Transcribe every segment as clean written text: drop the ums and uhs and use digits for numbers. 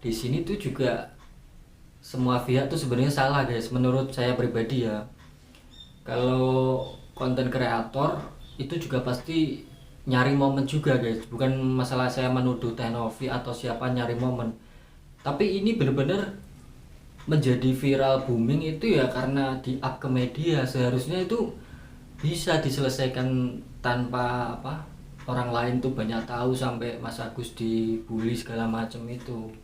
di sini tuh juga semua pihak tuh sebenarnya salah guys, menurut saya pribadi ya. Kalau konten kreator itu juga pasti nyari momen juga guys, bukan masalah saya menuduh Teh Novi atau siapa nyari momen, tapi ini bener-bener menjadi viral booming itu ya karena di up ke media. Seharusnya itu bisa diselesaikan tanpa orang lain tuh banyak tahu sampai Mas Agus dibully segala macam itu.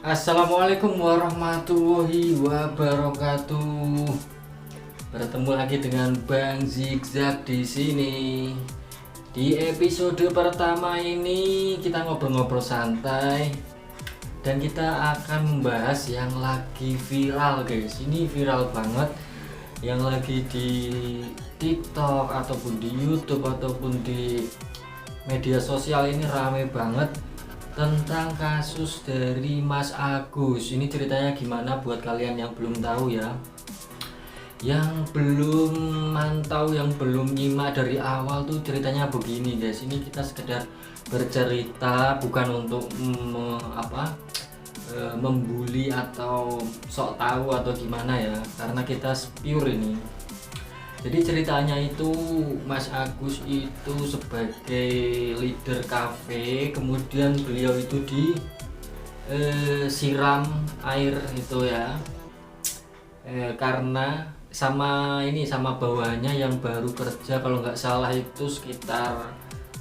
Assalamualaikum warahmatullahi wabarakatuh. Bertemu lagi dengan Bang Zigzag di sini. Di episode pertama ini kita ngobrol-ngobrol santai dan kita akan membahas yang lagi viral guys. Ini viral banget, yang lagi di TikTok ataupun di YouTube ataupun di media sosial ini rame banget tentang kasus dari Mas Agus. Ini ceritanya gimana buat kalian yang belum tahu ya, yang belum mantau, yang belum nyimak dari awal tuh ceritanya begini guys. Ini kita sekedar bercerita, bukan untuk membuli atau sok tahu atau gimana ya, karena kita pure ini. Jadi ceritanya itu Mas Agus itu sebagai leader cafe, kemudian beliau itu disiram air itu ya, karena sama bawahannya yang baru kerja, kalau nggak salah itu sekitar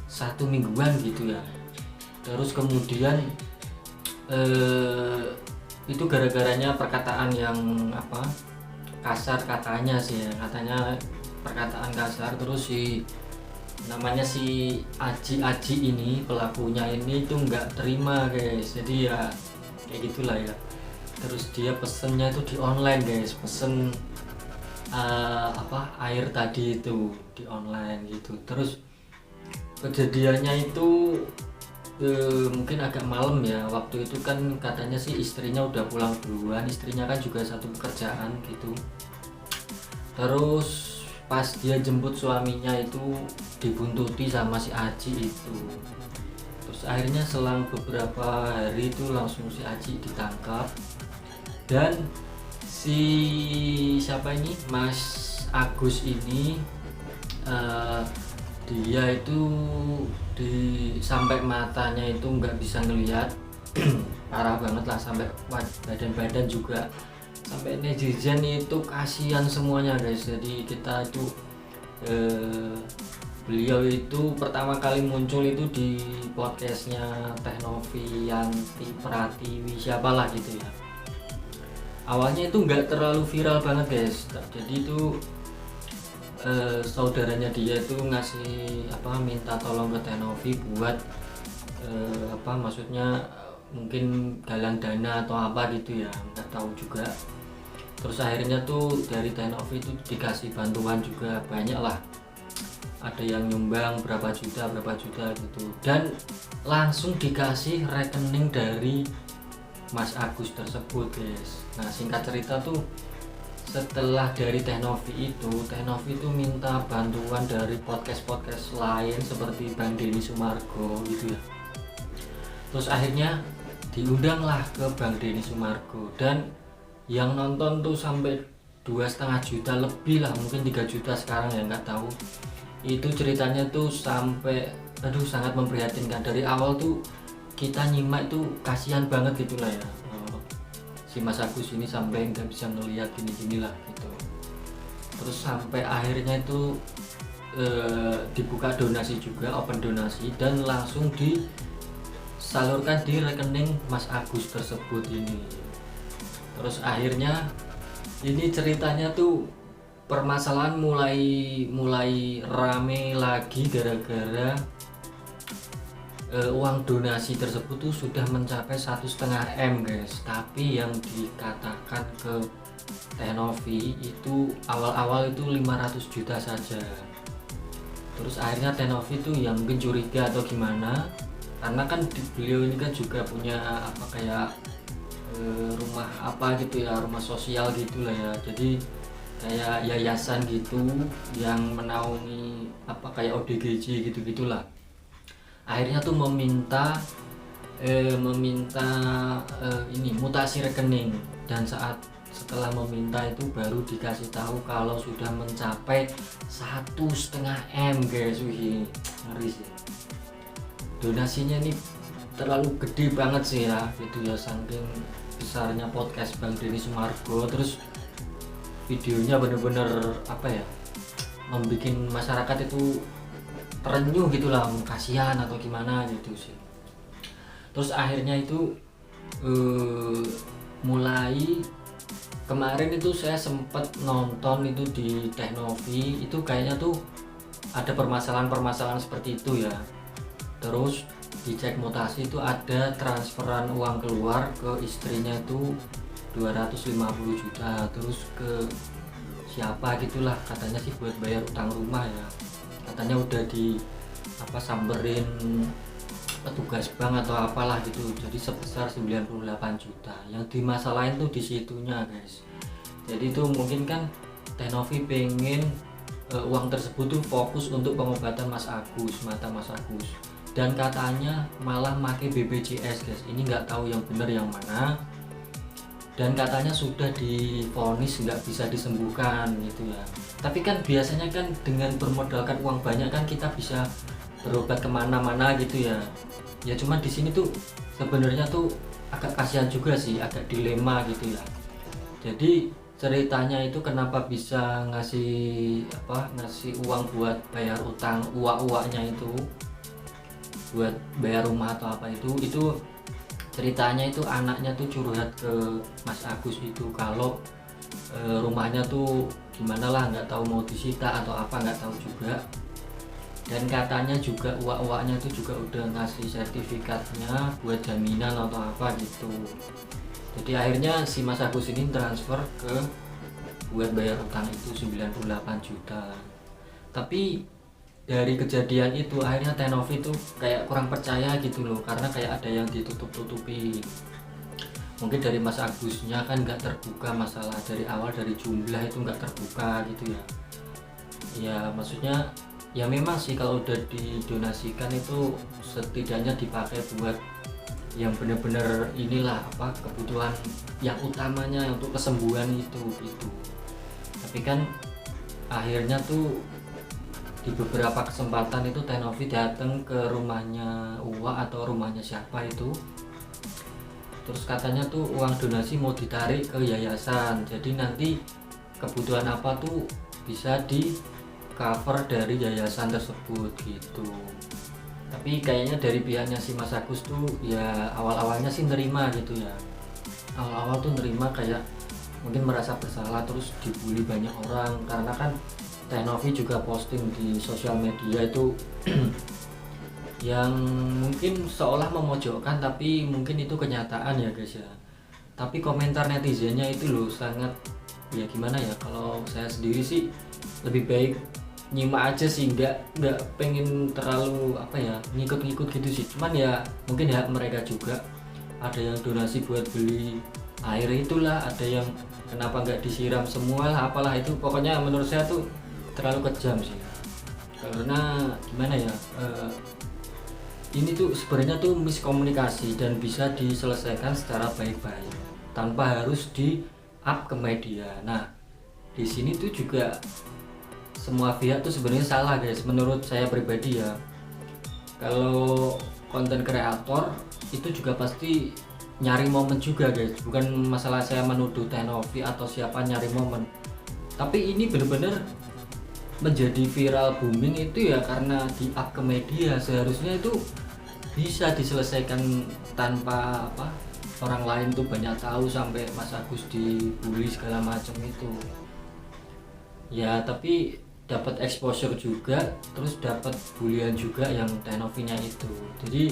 1 mingguan gitu ya. Terus kemudian itu gara-garanya perkataan yang kasar, katanya sih ya, katanya perkataan kasar. Terus namanya si Aji ini, pelakunya ini tuh nggak terima guys. Jadi ya kayak gitulah ya. Terus dia pesennya itu di online guys, pesen air tadi itu di online gitu. Terus kejadiannya itu mungkin agak malam ya, waktu itu kan katanya sih istrinya udah pulang duluan, istrinya kan juga satu pekerjaan gitu. Terus pas dia jemput suaminya itu dibuntuti sama si Aji itu. Terus akhirnya selang beberapa hari itu langsung si Aji ditangkap, dan si siapa ini, Mas Agus ini, dia itu sampai matanya itu nggak bisa ngelihat parah banget lah, sampai badan juga, sampai netizen itu kasihan semuanya guys. Jadi kita itu beliau itu pertama kali muncul itu di podcastnya Teh Novi, Yanti Pratiwi, siapalah gitu ya. Awalnya itu nggak terlalu viral banget guys. Jadi itu saudaranya dia itu ngasih minta tolong ke Teh Novi buat maksudnya mungkin galang dana atau apa gitu ya, nggak tahu juga. Terus akhirnya tuh dari Teh Novi itu dikasih bantuan juga banyak lah, ada yang nyumbang berapa juta gitu, dan langsung dikasih rekening dari Mas Agus tersebut guys. Nah singkat cerita tuh, setelah dari Teh Novi itu minta bantuan dari podcast lain seperti Bang Denny Sumargo gitu ya. Terus akhirnya diundanglah ke Bang Denny Sumargo, dan yang nonton tuh sampai 2,5 juta lebih lah, mungkin 3 juta sekarang ya, nggak tahu. Itu ceritanya tuh sampai sangat memprihatinkan. Dari awal tuh kita nyimak tuh kasihan banget gitulah ya, si Mas Agus ini sampai nggak bisa ngelihat gini lah gitu. Terus sampai akhirnya itu dibuka donasi juga, open donasi, dan langsung disalurkan di rekening Mas Agus tersebut ini. Terus akhirnya ini ceritanya tuh permasalahan mulai rame lagi gara-gara uang donasi tersebut tuh sudah mencapai 1,5 M guys, tapi yang dikatakan ke Tenovi itu awal-awal itu 500 juta saja. Terus akhirnya Tenovi tuh yang mungkin curiga atau gimana, karena kan beliau ini kan juga punya apa kayak rumah apa gitu ya, rumah sosial gitu lah ya, jadi kayak yayasan gitu yang menaungi apa kayak ODGJ gitu gitulah. Akhirnya tuh meminta ini mutasi rekening, dan setelah meminta itu baru dikasih tahu kalau sudah mencapai 1,5 M guys. Wih, ngeri sih. Donasinya ini terlalu gede banget sih ya, gitu ya, saking besarnya podcast Bang Denny Sumargo. Terus videonya bener-bener apa ya, membuat masyarakat itu terenyuh gitulah, kasihan atau gimana gitu sih. Terus akhirnya itu mulai kemarin itu saya sempat nonton itu di Tenovi, itu kayaknya tuh ada permasalahan-permasalahan seperti itu ya. Terus dicek mutasi itu ada transferan uang keluar ke istrinya itu 250 juta, terus ke siapa gitulah, katanya sih buat bayar utang rumah ya. Katanya udah di samberin petugas bank atau apalah gitu, jadi sebesar 98 juta. Yang dimasalahin tuh di situnya guys. Jadi tuh mungkin kan Tenovi pengen uang tersebut tuh fokus untuk pengobatan Mas Agus, mata Mas Agus, dan katanya malah pakai BPJS guys. Ini nggak tahu yang benar yang mana, dan katanya sudah divonis nggak bisa disembuhkan gitu ya. Tapi kan biasanya kan dengan bermodalkan uang banyak kan kita bisa berobat kemana-mana gitu ya. Ya cuman di sini tuh sebenarnya tuh agak kasihan juga sih, agak dilema gitu ya. Jadi ceritanya itu kenapa bisa ngasih uang buat bayar utang uak-uaknya itu, buat bayar rumah atau apa itu ceritanya itu anaknya tuh curhat ke Mas Agus itu kalau rumahnya tuh gimana lah, nggak tahu mau disita atau apa, nggak tahu juga. Dan katanya juga uak-uaknya itu juga udah ngasih sertifikatnya buat jaminan atau apa gitu. Jadi akhirnya si Mas Agus ini transfer ke buat bayar utang itu 98 juta. Tapi dari kejadian itu akhirnya Tenovi tuh kayak kurang percaya gitu loh, karena kayak ada yang ditutup-tutupi. Mungkin dari Mas Agusnya kan nggak terbuka masalah dari awal, dari jumlah itu nggak terbuka gitu ya. Ya maksudnya ya memang sih kalau udah didonasikan itu setidaknya dipakai buat yang benar-benar inilah kebutuhan yang utamanya untuk kesembuhan itu gitu. Tapi kan akhirnya tuh di beberapa kesempatan itu Tenovi datang ke rumahnya Uwa atau rumahnya siapa itu, terus katanya tuh uang donasi mau ditarik ke yayasan, jadi nanti kebutuhan apa tuh bisa di cover dari yayasan tersebut gitu. Tapi kayaknya dari pihaknya si Mas Agus tuh ya awal-awalnya sih nerima gitu ya, awal-awal tuh nerima, kayak mungkin merasa bersalah, terus dibully banyak orang karena kan Tenovi juga posting di sosial media itu yang mungkin seolah memojokkan, tapi mungkin itu kenyataan ya guys ya. Tapi komentar netizennya itu loh sangat ya gimana ya, kalau saya sendiri sih lebih baik nyimak aja sih, nggak pengen terlalu ngikut-ngikut gitu sih. Cuman ya mungkin ya mereka juga ada yang donasi buat beli air itulah, ada yang kenapa nggak disiram semua lah apalah itu, pokoknya menurut saya tuh terlalu kejam sih. Karena gimana ya, ini tuh sebenarnya tuh miskomunikasi dan bisa diselesaikan secara baik-baik tanpa harus di up ke media. Nah di sini tuh juga semua pihak tuh sebenarnya salah guys, menurut saya pribadi ya. Kalau konten kreator itu juga pasti nyari momen juga guys, bukan masalah saya menuduh Tenovi atau siapa nyari momen, tapi ini bener-bener menjadi viral booming itu ya karena di up ke media. Seharusnya itu bisa diselesaikan tanpa orang lain tuh banyak tahu sampai Mas Agus dibully segala macam itu ya. Tapi dapat exposure juga, terus dapat bulian juga yang Tenovinya itu. Jadi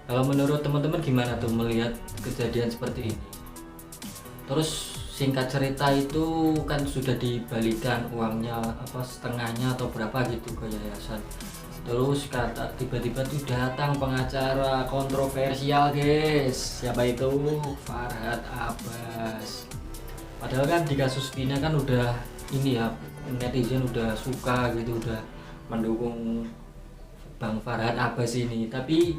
kalau menurut teman-teman gimana tuh melihat kejadian seperti ini? Terus singkat cerita itu kan sudah dibalikan uangnya apa setengahnya atau berapa gitu ke yayasan. Terus kata tiba-tiba tuh datang pengacara kontroversial guys. Siapa itu? Farhad Abbas. Padahal kan di kasus Vina kan udah ini ya, netizen udah suka gitu, udah mendukung Bang Farhad Abbas ini. Tapi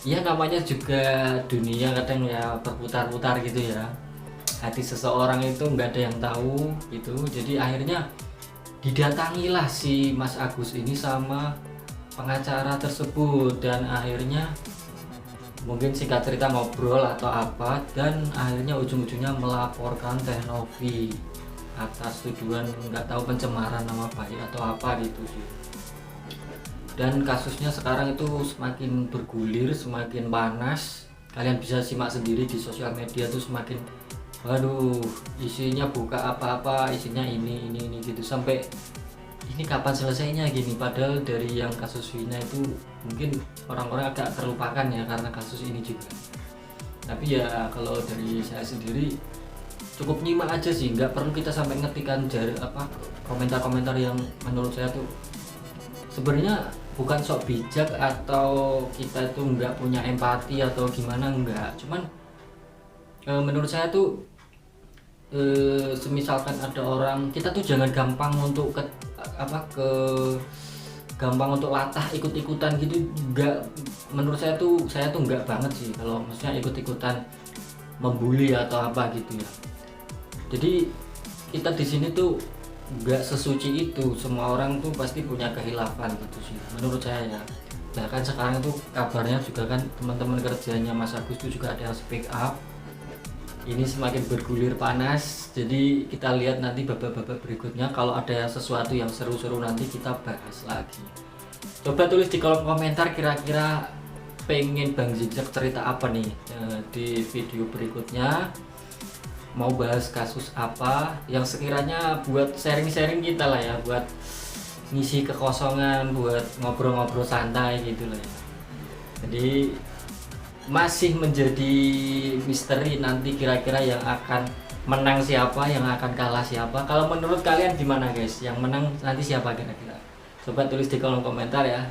ya namanya juga dunia kadang ya berputar-putar gitu ya. Hati seseorang itu nggak ada yang tahu gitu. Jadi akhirnya didatangilah si Mas Agus ini sama pengacara tersebut, dan akhirnya mungkin singkat cerita ngobrol atau apa, dan akhirnya ujung-ujungnya melaporkan Teh-Novi atas tuduhan nggak tahu pencemaran nama baik atau apa gitu sih. Dan kasusnya sekarang itu semakin bergulir, semakin panas. Kalian bisa simak sendiri di sosial media tuh semakin, waduh, isinya buka apa-apa, isinya ini gitu, sampai ini kapan selesainya gini. Padahal dari yang kasus Vina itu mungkin orang-orang agak terlupakan ya karena kasus ini juga. Tapi ya kalau dari saya sendiri cukup nyimak aja sih, nggak perlu kita sampai ngetikan komentar-komentar yang menurut saya tuh sebenarnya bukan sok bijak atau kita tuh nggak punya empati atau gimana, nggak. Cuman menurut saya tuh semisalkan ada orang, kita tuh jangan gampang untuk gampang untuk latah ikut-ikutan gitu. Enggak, menurut saya tuh enggak banget sih kalau maksudnya ikut-ikutan membuli atau apa gitu ya. Jadi kita di sini tuh enggak sesuci itu, semua orang tuh pasti punya kehilafan gitu sih menurut saya ya. Nah kan sekarang tuh kabarnya juga kan teman-teman kerjanya Mas Agus tuh juga ada yang speak up. Ini semakin bergulir panas, jadi kita lihat nanti babak-babak berikutnya. Kalau ada sesuatu yang seru-seru nanti kita bahas lagi. Coba tulis di kolom komentar kira-kira pengen Bang Zigzag cerita apa nih di video berikutnya. Mau bahas kasus apa yang sekiranya buat sharing-sharing kita lah ya, buat ngisi kekosongan, buat ngobrol-ngobrol santai gitu lah ya. Jadi masih menjadi misteri nanti kira-kira yang akan menang siapa, yang akan kalah siapa. Kalau menurut kalian gimana guys? Yang menang nanti siapa kira-kira? Coba tulis di kolom komentar ya.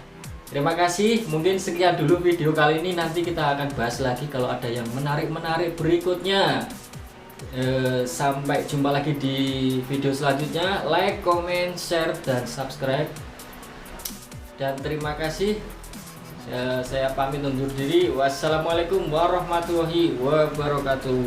Terima kasih, mungkin sekian dulu video kali ini. Nanti kita akan bahas lagi kalau ada yang menarik-menarik berikutnya. Sampai jumpa lagi di video selanjutnya. Like, comment, share, dan subscribe. Dan terima kasih. Saya pamit undur diri. Wassalamualaikum warahmatullahi wabarakatuh.